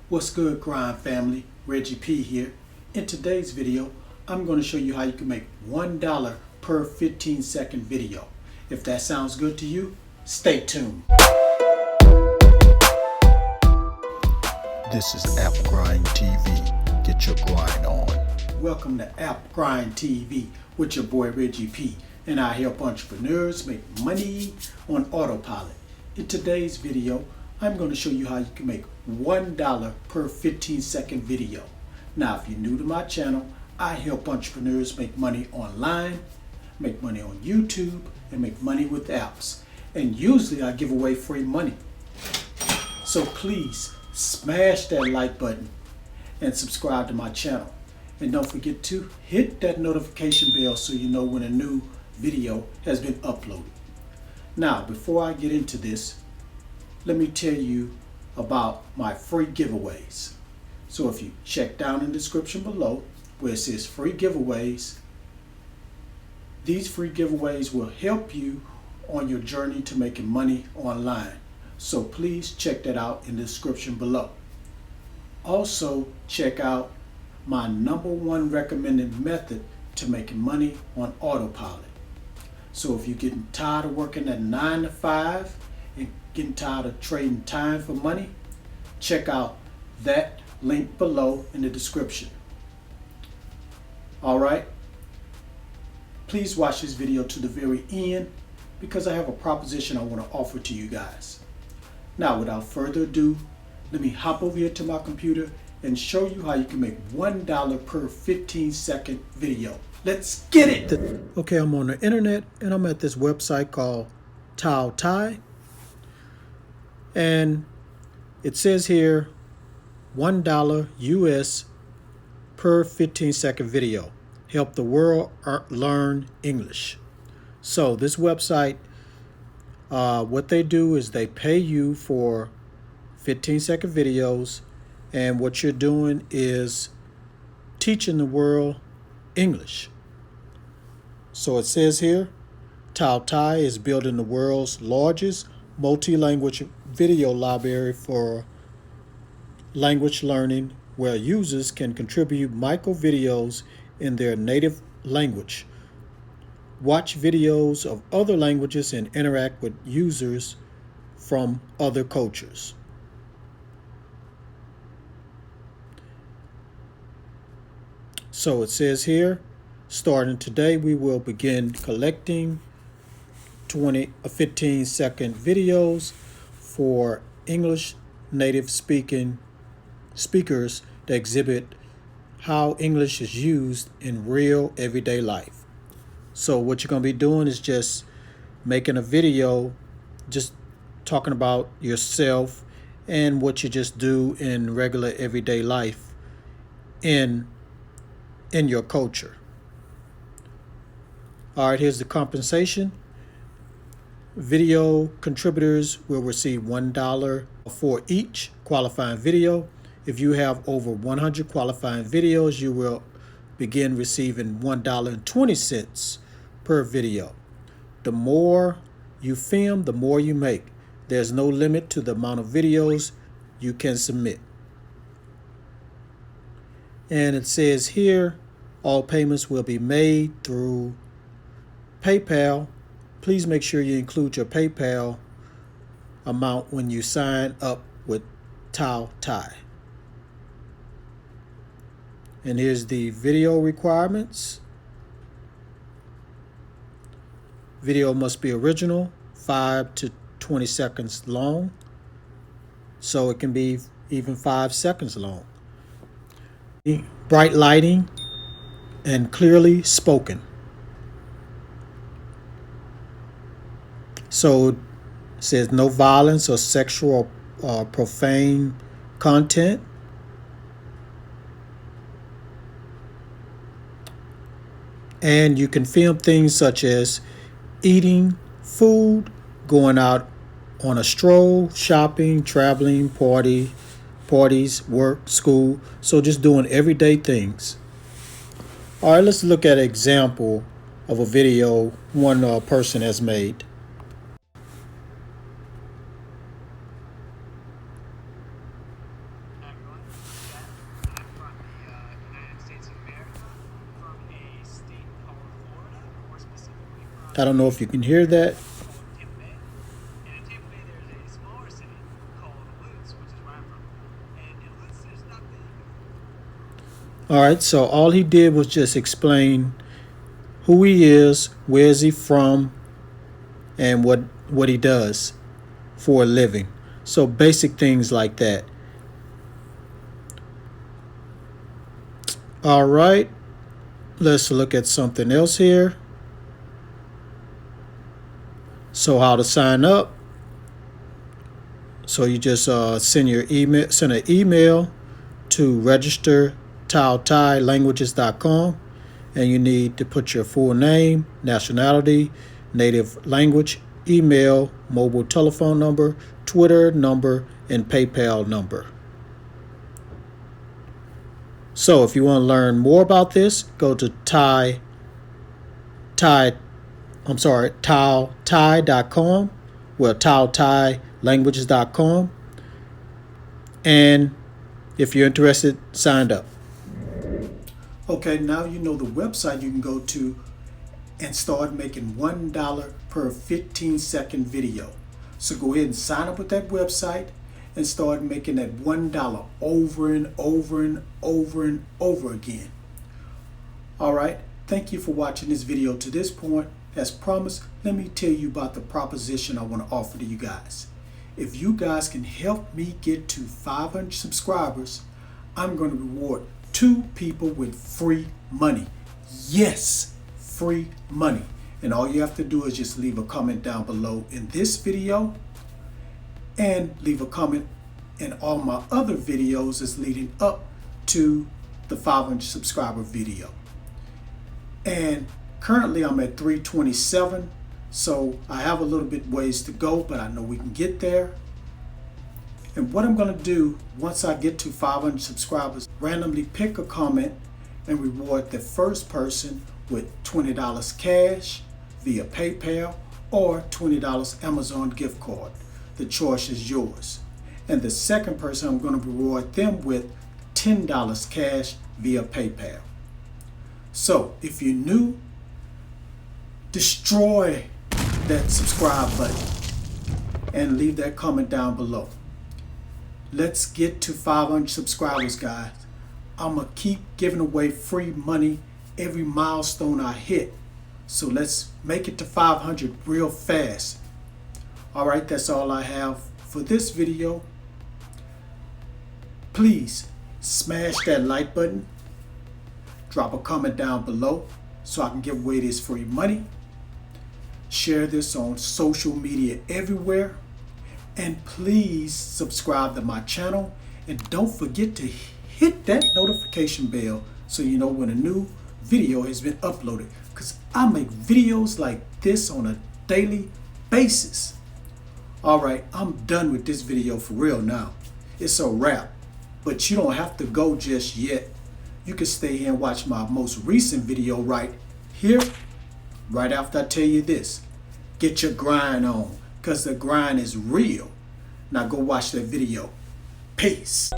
What's good, grind family? Reggie P here. In today's video, I'm going to show you how you can make $1 per 15-second video. If that sounds good to you, stay tuned. This is App Grind TV. Get your grind on. Welcome to App Grind TV with your boy Reggie P, and I help entrepreneurs make money on autopilot. In today's video, I'm going to show you how you can make $1 per 15-second video. Now, if you're new to my channel, I help entrepreneurs make money online, make money on YouTube, and make money with apps. And usually I give away free money. So please smash that like button and subscribe to my channel. And don't forget to hit that notification bell so you know when a new video has been uploaded. Now, before I get into this, let me tell you about my free giveaways. So if you check down in the description below where it says free giveaways, these free giveaways will help you on your journey to making money online. So please check that out in the description below. Also, check out my #1 recommended method to making money on autopilot. So if you're getting tired of working at 9 to 5 and getting tired of trading time for money, check out that link below in the description. Alright, please watch this video to the very end because I have a proposition I want to offer to you guys. Now, without further ado, let me hop over here to my computer and show you how you can make $1 per 15-second video. Let's get it! Okay, I'm on the internet and I'm at this website called Tai. And it says here $1 US per 15-second video. Help the world learn English. So this website, what they do is they pay you for 15-second videos, and what you're doing is teaching the world English. So it says here, Tai is building the world's largest multi-language video library for language learning, where users can contribute micro videos in their native language, watch videos of other languages, and interact with users from other cultures. So it says here, starting today, we will begin collecting 15-second videos for English native speakers that exhibit how English is used in real everyday life. So what you're going to be doing is just making a video just talking about yourself and what you just do in regular everyday life in your culture. All right, here's the compensation. Video contributors will receive $1 for each qualifying video. If you have over 100 qualifying videos, you will begin receiving $1.20 per video. The more you film, the more you make. There's no limit to the amount of videos you can submit. And it says here, all payments will be made through PayPal. Please make sure you include your PayPal amount when you sign up with Tai. And here's the video requirements. Video must be original, 5 to 20 seconds long. So it can be even 5 seconds long. Bright lighting and clearly spoken. So it says no violence or sexual or profane content. And you can film things such as eating food, going out on a stroll, shopping, traveling, parties, work, school. So just doing everyday things. All right, let's look at an example of a video one person has made. Hi everyone, I don't know if you can hear that. All right, so all he did was just explain who he is, where is he from, and what he does for a living. So basic things like that. All right, let's look at something else here. So how to sign up. So you just send an email to register.taotailanguages.com, and you need to put your full name, nationality, native language, email, mobile telephone number, Twitter number, and PayPal number. So if you want to learn more about this, go to taotai.com, well, taotailanguages.com, and if you're interested, sign up. Okay, now you know the website you can go to and start making $1 per 15-second video. So go ahead and sign up with that website and start making that $1 over and over and over and over again. All right, thank you for watching this video to this point. As promised, let me tell you about the proposition I want to offer to you guys. If you guys can help me get to 500 subscribers, I'm going to reward 2 people with free money. Yes, free money. And all you have to do is just leave a comment down below in this video and leave a comment in all my other videos that's leading up to the 500 subscriber video. And currently I'm at 327, so I have a little bit ways to go, but I know we can get there. And what I'm going to do once I get to 500 subscribers, randomly pick a comment and reward the first person with $20 cash via PayPal or $20 Amazon gift card. The choice is yours. And the second person, I'm going to reward them with $10 cash via PayPal. So if you're new, destroy that subscribe button and leave that comment down below. Let's get to 500 subscribers, guys. I'm going to keep giving away free money every milestone I hit. So let's make it to 500 real fast. All right, that's all I have for this video. Please smash that like button. Drop a comment down below so I can give away this free money. Share this on social media everywhere. And please subscribe to my channel. And don't forget to hit that notification bell so you know when a new video has been uploaded. Because I make videos like this on a daily basis. Alright, I'm done with this video for real now. It's a wrap. But you don't have to go just yet. You can stay here and watch my most recent video right here, right after I tell you this. Get your grind on, because the grind is real. Now go watch that video. Peace.